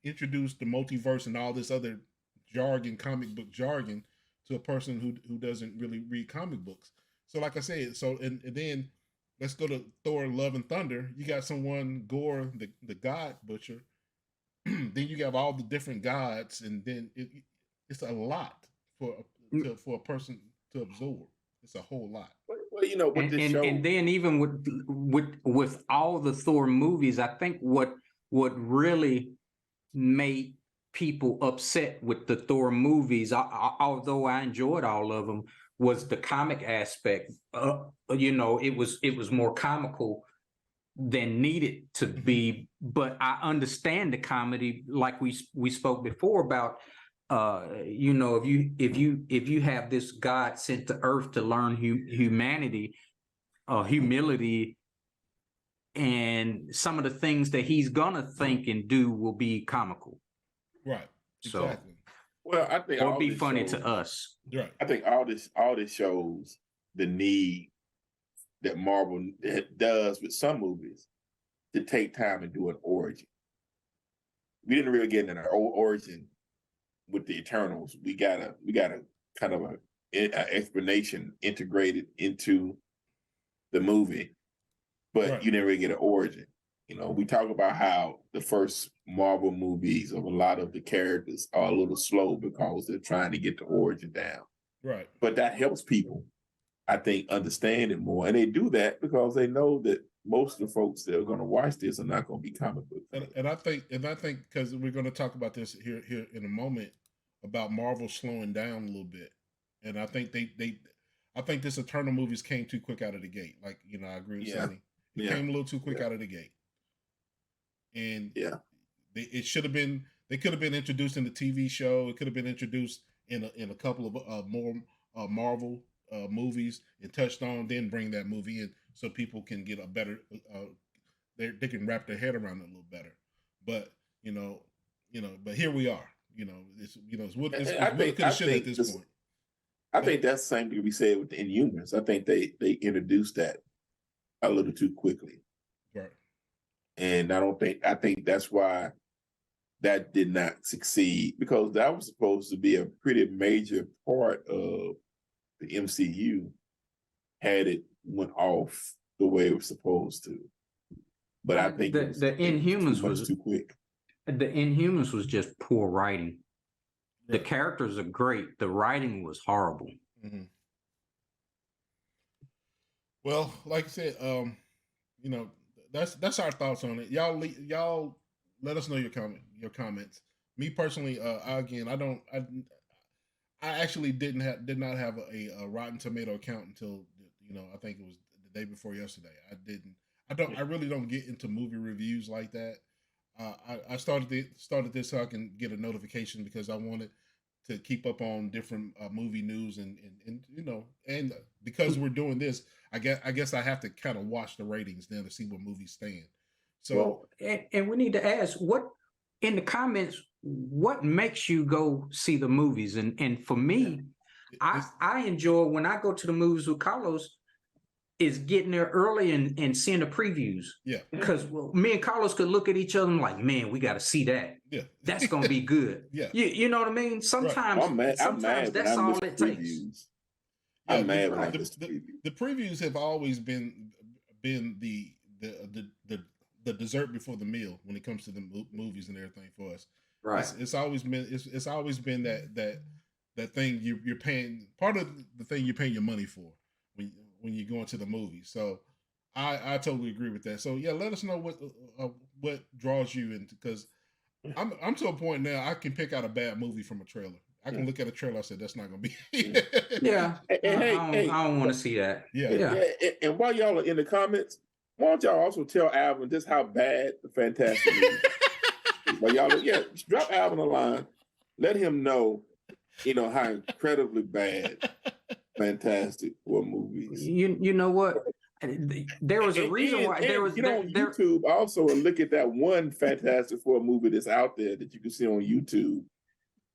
introduce the multiverse and all this other jargon, comic book jargon, to a person who doesn't really read comic books. So like I said, and then let's go to Thor: Love and Thunder. You got someone Gore, the God Butcher. Then you have all the different gods, and then it's a lot for a person to absorb. It's a whole lot. Well, you know, with this show, and then even with all the Thor movies, I think what really made people upset with the Thor movies, although I enjoyed all of them, was the comic aspect. You know, it was more comical than needed to be. But I understand the comedy, like we spoke before about. You know, if you have this God sent to Earth to learn humanity, humility, and some of the things that he's gonna think and do will be comical. Right. So, exactly. Well, I think or be funny to us. Right. I think all this shows the need that Marvel does with some movies to take time and do an origin. We didn't really get an origin with the Eternals. We got a kind of an explanation integrated into the movie, but right. You didn't really get an origin. You know, we talk about how the first Marvel movies of a lot of the characters are a little slow because they're trying to get the origin down. Right. But that helps people, I think, understand it more. And they do that because they know that most of the folks that are going to watch this are not going to be comic book fans. And I think because we're going to talk about this here in a moment about Marvel slowing down a little bit. And I think I think this Eternal movies came too quick out of the gate. Like, you know, I agree with Sonny. It came a little too quick out of the gate. And they could have been introduced in the TV show. It could have been introduced in a couple of more Marvel movies and touched on, then bring that movie in so people can get a better, they can wrap their head around it a little better. But but here we are. It's what could have should at this point. I think that's the same thing we said with the Inhumans. I think they introduced that a little too quickly. Right. And I think that's why that did not succeed, because that was supposed to be a pretty major part of the MCU had it went off the way it was supposed to. But I think the Inhumans was too quick. The Inhumans was just poor writing. Right. The characters are great. The writing was horrible. Mm-hmm. Well, like I said, that's our thoughts on it. Y'all let us know your comments. Me personally, I actually did not have a Rotten Tomato account until I think it was the day before yesterday. I really don't get into movie reviews like that. I started this so I can get a notification because I wanted to keep up on different movie news and because we're doing this, I guess I have to kind of watch the ratings then to see what movies stand. So and we need to ask what in the comments what makes you go see the movies, and for me, I enjoy when I go to the movies with Carlos is getting there early and seeing the previews. Yeah. Because me and Carlos could look at each other and like, man, we got to see that. Yeah. That's going to be good. Yeah. You know what I mean? Sometimes, right. I'm mad that's all it takes. I'm mad when I miss the previews. The previews have always been the dessert before the meal when it comes to the movies and everything for us. Right. It's always been that thing you're paying, part of the thing you're paying your money for when you go into the movie. So I totally agree with that. So yeah, let us know what draws you in, because I'm to a point now I can pick out a bad movie from a trailer. I can look at a trailer. I said that's not gonna be. Yeah. I don't want to see that. Yeah. And while y'all are in the comments, why don't y'all also tell Alvin just how bad the Fantastic is? While y'all, drop Alvin a line. Let him know, how incredibly bad Fantastic Four movies. You know what? There was a reason why there was on YouTube also, and look at that one Fantastic Four movie that's out there that you can see on YouTube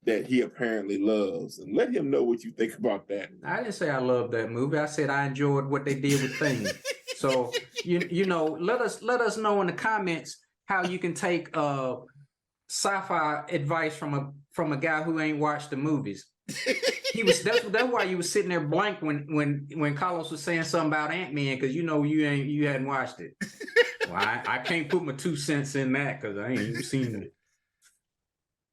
that he apparently loves, and let him know what you think about that. I didn't say I loved that movie. I said I enjoyed what they did with things. So let us know in the comments how you can take sci-fi advice from a guy who ain't watched the movies. That's why you was sitting there blank when Carlos was saying something about Ant-Man, because you hadn't watched it. Well, I can't put my 2 cents in that because I ain't even seen it.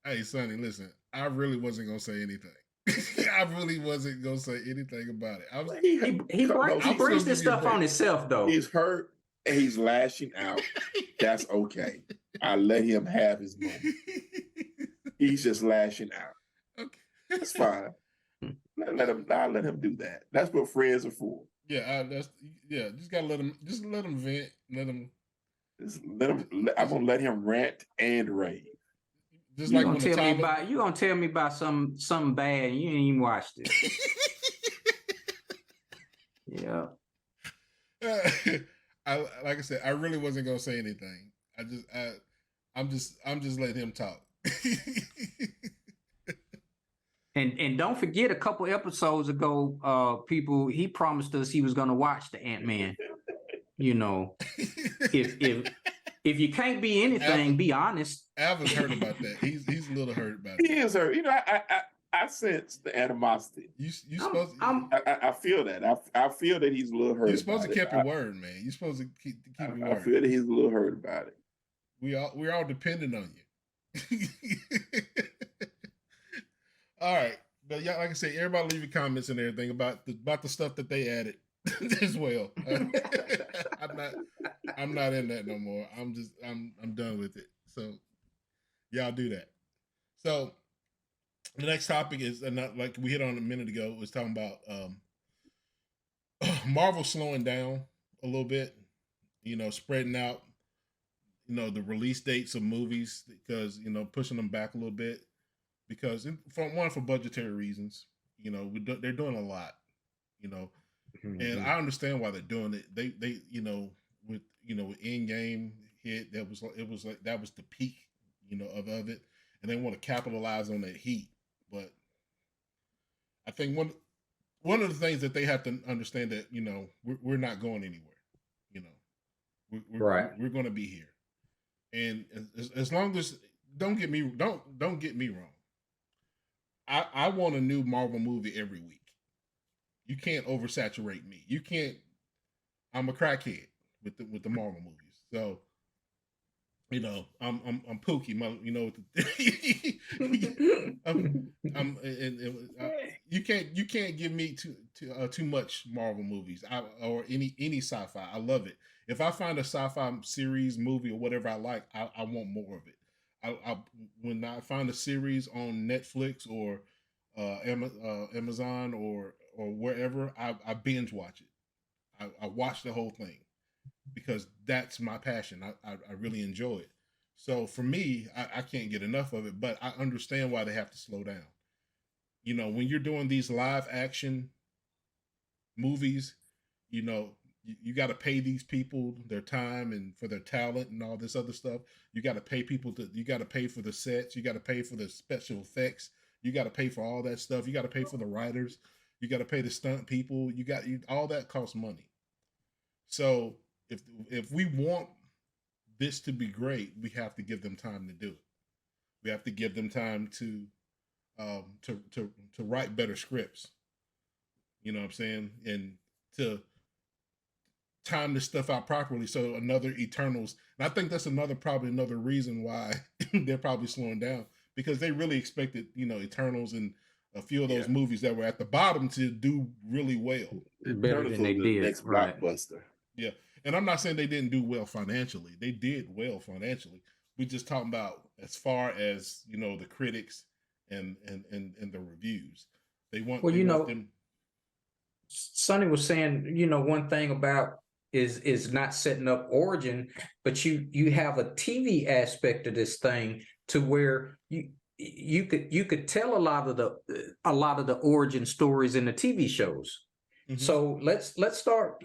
Hey, Sonny, listen, I really wasn't gonna say anything. I really wasn't gonna say anything about it. He brings this stuff on himself, though. He's hurt and he's lashing out. That's okay. I let him have his moment. He's just lashing out. Okay. That's fine. Let him do that. That's what friends are for. Yeah, just gotta let him vent. I'm gonna let him rant and rave. Just you like gonna tell me about something bad and you ain't even watched it. Yeah. Like I said, I really wasn't gonna say anything. I'm just letting him talk. And don't forget, a couple episodes ago, he promised us he was gonna watch the Ant-Man. If you can't be anything, be honest. Alvin's hurt about that. He's a little hurt about it. He is hurt. I sense the animosity. I feel that. I feel that he's a little hurt. You're supposed to keep your word, man. You're supposed to keep your word. I feel that he's a little hurt about it. We're all dependent on you. All right, but yeah, like I said, everybody leave your comments and everything about the stuff that they added as well. I'm not in that no more. I'm done with it. So y'all do that. So the next topic is, like we hit on a minute ago, was talking about Marvel slowing down a little bit, spreading out, the release dates of movies, because, pushing them back a little bit, because for budgetary reasons, they're doing a lot, Mm-hmm. and I understand why they're doing it. They with Endgame hit, that was the peak, of it, and they want to capitalize on that heat. But I think one of the things that they have to understand, that we're not going anywhere. We're going to be here, and as long as don't get me wrong, I want a new Marvel movie every week. You can't oversaturate me. You can't. I'm a crackhead with the Marvel movies, so I'm Pookie. You can't give me too much Marvel movies, or any sci-fi. I love it. If I find a sci-fi series, movie, or whatever I like, I want more of it. When I find a series on Netflix or Amazon or wherever, I binge watch it. I watch the whole thing, because that's my passion. I really enjoy it. So for me, I can't get enough of it, but I understand why they have to slow down. When you're doing these live action movies, you got to pay these people their time and for their talent and all this other stuff. You got to pay you got to pay for the sets. You got to pay for the special effects. You got to pay for all that stuff. You got to pay for the writers. You got to pay the stunt people. All that costs money. So if we want this to be great, we have to give them time to do it. We have to give them time to write better scripts. You know what I'm saying? And to time this stuff out properly. So another Eternals, and I think that's probably another reason why they're probably slowing down, because they really expected, Eternals and a few of those movies that were at the bottom to do really well. Better than they did. Next blockbuster. Yeah. And I'm not saying they didn't do well financially. They did well financially. We just talking about as far as, the critics and the reviews. They want, them. Sonny was saying, one thing about is not setting up origin, but you have a TV aspect of this thing to where you could tell a lot of the origin stories in the TV shows. Mm-hmm. So let's start.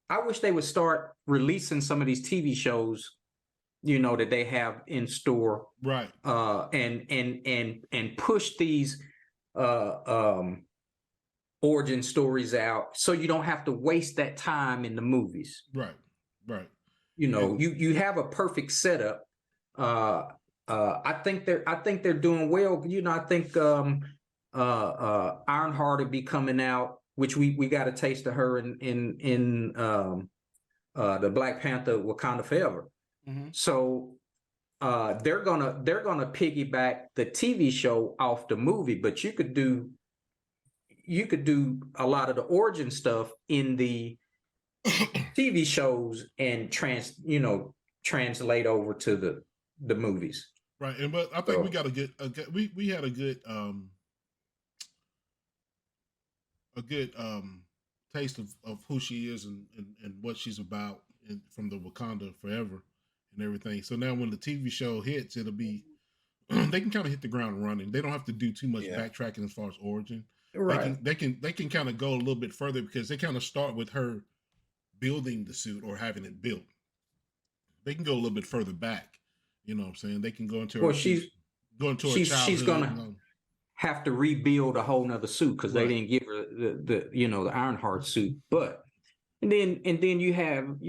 I wish they would start releasing some of these TV shows, that they have in store, right? And push these origin stories out, so you don't have to waste that time in the movies. Right. You have a perfect setup I think they're doing well. You know, I think Ironheart will be coming out, which we got a taste of her in the Black Panther Wakanda Forever. Mhm. So they're gonna piggyback the TV show off the movie, but you could do a lot of the origin stuff in the TV shows and translate over to the movies. Right, and but I think we got we had a good taste of who she is and what she's about from the Wakanda Forever and everything. So now when the TV show hits, it'll be they can kind of hit the ground running. They don't have to do too much backtracking as far as origin. Right. They can kind of go a little bit further because they kind of start with her building the suit or having it built. They can go a little bit further back. You know what I'm saying? They can go into her childhood. She's gonna have to rebuild a whole nother suit because they didn't give her the Ironheart suit. But and then you have